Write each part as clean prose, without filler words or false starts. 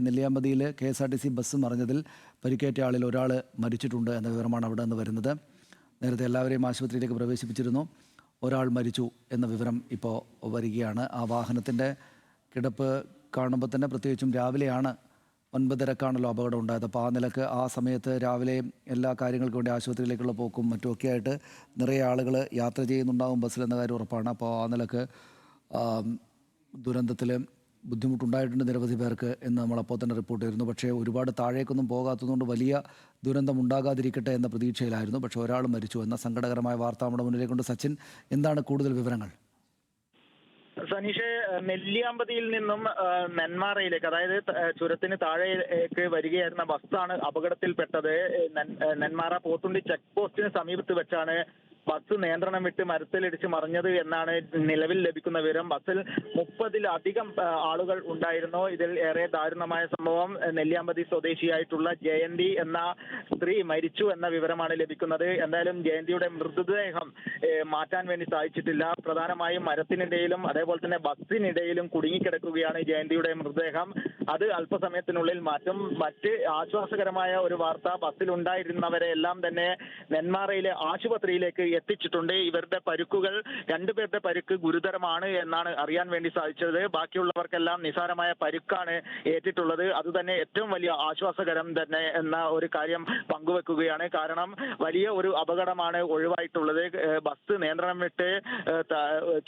നെല്ലിയാമ്പതിയിൽ KSRTC bus മറിഞ്ഞതിൽ പരിക്കേറ്റ ആളിൽ ഒരാൾ മരിച്ചിട്ടുണ്ട് എന്ന വിവരമാണ് അവിടെ നിന്ന് വരുന്നത്. നേരത്തെ എല്ലാവരെയും ആശുപത്രിയിലേക്ക് പ്രവേശിപ്പിച്ചിരുന്നു. ഒരാൾ മരിച്ചു എന്ന വിവരം ഇപ്പോൾ വരികയാണ്. ആ വാഹനത്തിൻ്റെ കിടപ്പ് കാണുമ്പോൾ തന്നെ, പ്രത്യേകിച്ചും രാവിലെയാണ്, 9:30ക്കാണല്ലോ അപകടം ഉണ്ടായത്. അപ്പോൾ ആ നിലക്ക് ആ സമയത്ത് രാവിലെ എല്ലാ കാര്യങ്ങൾക്കും വേണ്ടി ആശുപത്രിയിലേക്കുള്ള പോക്കും മറ്റുമൊക്കെ ആയിട്ട് നിറയെ ആളുകൾ യാത്ര ചെയ്യുന്നുണ്ടാകും ബസ്സിലെന്ന കാര്യം ഉറപ്പാണ്. അപ്പോൾ ആ നിലക്ക് ദുരന്തത്തിൽ ബുദ്ധിമുട്ടുണ്ടായിട്ടുണ്ട് നിരവധി പേർക്ക് എന്ന് നമ്മളപ്പോൾ തന്നെ റിപ്പോർട്ട് ചെയ്തിരുന്നു. പക്ഷേ ഒരുപാട് താഴേക്കൊന്നും പോകാത്തതുകൊണ്ട് വലിയ ദുരന്തം ഉണ്ടാകാതിരിക്കട്ടെ എന്ന പ്രതീക്ഷയിലായിരുന്നു. പക്ഷേ ഒരാൾ മരിച്ചു എന്ന സങ്കടകരമായ വാർത്ത നമ്മുടെ മുന്നിലേക്കുണ്ട്. സച്ചിൻ, എന്താണ് കൂടുതൽ വിവരങ്ങൾ? സനീഷ്, നെല്ലിയാമ്പതിയിൽ നിന്നും നെന്മാറയിലേക്ക്, അതായത് ചുരത്തിന് താഴേക്ക് വരികയായിരുന്ന ബസ്സാണ് അപകടത്തിൽപ്പെട്ടത്. നെന്മാറ പോത്തുണ്ടി ചെക്ക് പോസ്റ്റിന് സമീപത്ത് വെച്ചാണ് ബസ് നിയന്ത്രണം വിട്ട് മരത്തിലിടിച്ച് മറിഞ്ഞത് എന്നാണ് നിലവിൽ ലഭിക്കുന്ന വിവരം. ബസ്സിൽ 30-ലധികം ആളുകൾ ഉണ്ടായിരുന്നു. ഇതിൽ ഏറെ ദാരുണമായ സംഭവം, നെല്ലിയാമ്പതി സ്വദേശിയായിട്ടുള്ള ജയന്തി എന്ന സ്ത്രീ മരിച്ചു എന്ന വിവരമാണ് ലഭിക്കുന്നത്. എന്തായാലും ജയന്തിയുടെ മൃതദേഹം മാറ്റാൻ വേണ്ടി സാധിച്ചിട്ടില്ല. പ്രധാനമായും മരത്തിനിടയിലും അതേപോലെ തന്നെ ബസ്സിനിടയിലും കുടുങ്ങിക്കിടക്കുകയാണ് ജയന്തിയുടെ മൃതദേഹം. അത് അല്പസമയത്തിനുള്ളിൽ മാറ്റും. മറ്റ് ആശ്വാസകരമായ ഒരു വാർത്ത, ബസ്സിലുണ്ടായിരുന്നവരെ എല്ലാം തന്നെ നെന്മാറയിലെ ആശുപത്രിയിലേക്ക് എത്തിച്ചിട്ടുണ്ട്. ഇവരുടെ പരുക്കുകൾ, 2 പേരുടെ പരുക്ക് ഗുരുതരമാണ് എന്നാണ് അറിയാൻ വേണ്ടി സാധിച്ചത്. ബാക്കിയുള്ളവർക്കെല്ലാം നിസാരമായ പരുക്കാണ് ഏറ്റിട്ടുള്ളത്. അതുതന്നെ ഏറ്റവും വലിയ ആശ്വാസകരം തന്നെ എന്ന ഒരു കാര്യം പങ്കുവെക്കുകയാണ്. കാരണം വലിയ ഒരു അപകടമാണ് ഒഴിവായിട്ടുള്ളത്. ബസ് നിയന്ത്രണം വിട്ട്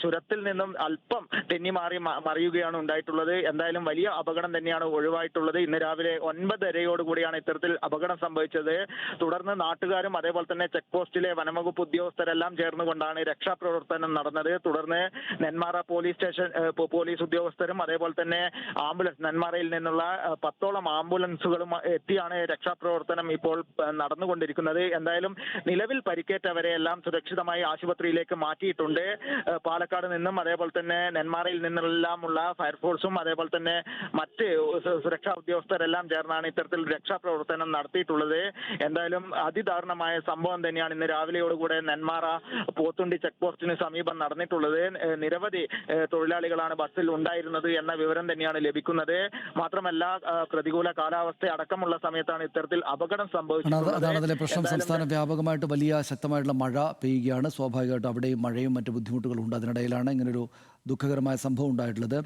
ചുരത്തിൽ നിന്നും അല്പം തെന്നിമാറി മറിയുകയാണ് ഉണ്ടായിട്ടുള്ളത്. എന്തായാലും വലിയ അപകടം തന്നെയാണ് ഒഴിവായിട്ടുള്ളത്. ഇന്ന് രാവിലെ 9:30യോടുകൂടിയാണ് ഇത്തരത്തിൽ അപകടം സംഭവിച്ചത്. തുടർന്ന് നാട്ടുകാരും അതേപോലെ തന്നെ ചെക്ക് പോസ്റ്റിലെ വനംവകുപ്പ് ഉദ്യോഗസ്ഥരെല്ലാം ചേർന്നുകൊണ്ടാണ് രക്ഷാപ്രവർത്തനം നടന്നത്. തുടർന്ന് നെന്മാറ പോലീസ് ഉദ്യോഗസ്ഥരും അതേപോലെ തന്നെ ആംബുലൻസ്, നെന്മാറയിൽ നിന്നുള്ള 10ഓളം ആംബുലൻസുകളും എത്തിയാണ് രക്ഷാപ്രവർത്തനം ഇപ്പോൾ നടന്നുകൊണ്ടിരിക്കുന്നത്. എന്തായാലും നിലവിൽ പരിക്കേറ്റവരെ എല്ലാം സുരക്ഷിതമായി ആശുപത്രിയിലേക്ക് മാറ്റിയിട്ടുണ്ട്. പാലക്കാട് നിന്നും അതേപോലെ തന്നെ നെന്മാറയിൽ നിന്നെല്ലാമുള്ള ഫയർഫോഴ്സും അതേപോലെ തന്നെ മറ്റ് സുരക്ഷാ ഉദ്യോഗസ്ഥരെല്ലാം ചേർന്നാണ് ഇത്തരത്തിൽ രക്ഷാപ്രവർത്തനം നടത്തിയിട്ടുള്ളത്. എന്തായാലും അതിദാരുണമായ സംഭവം തന്നെയാണ് ഇന്ന് രാവിലെയോടുകൂടെ നെന്മാറ പോത്തുണ്ടി ചെക്ക് പോസ്റ്റിന് സമീപം നടന്നിട്ടുള്ളത്. നിരവധി തൊഴിലാളികളാണ് ബസ്സിൽ ഉണ്ടായിരുന്നത് എന്ന വിവരം തന്നെയാണ് ലഭിക്കുന്നത്. മാത്രമല്ല, പ്രതികൂല കാലാവസ്ഥ അടക്കമുള്ള സമയത്താണ് ഇത്തരത്തിൽ അപകടം സംഭവിച്ചത്. അതാണ് അതിലെ പ്രശ്നം. സംസ്ഥാന വ്യാപകമായിട്ട് വലിയ ശക്തമായിട്ടുള്ള മഴ പെയ്യുകയാണ്. സ്വാഭാവികമായിട്ടും അവിടെയും മഴയും മറ്റ് ബുദ്ധിമുട്ടുകളും ഉണ്ട്. അതിനിടയിലാണ് ഇങ്ങനൊരു ദുഃഖകരമായ സംഭവം ഉണ്ടായിട്ടുള്ളത്.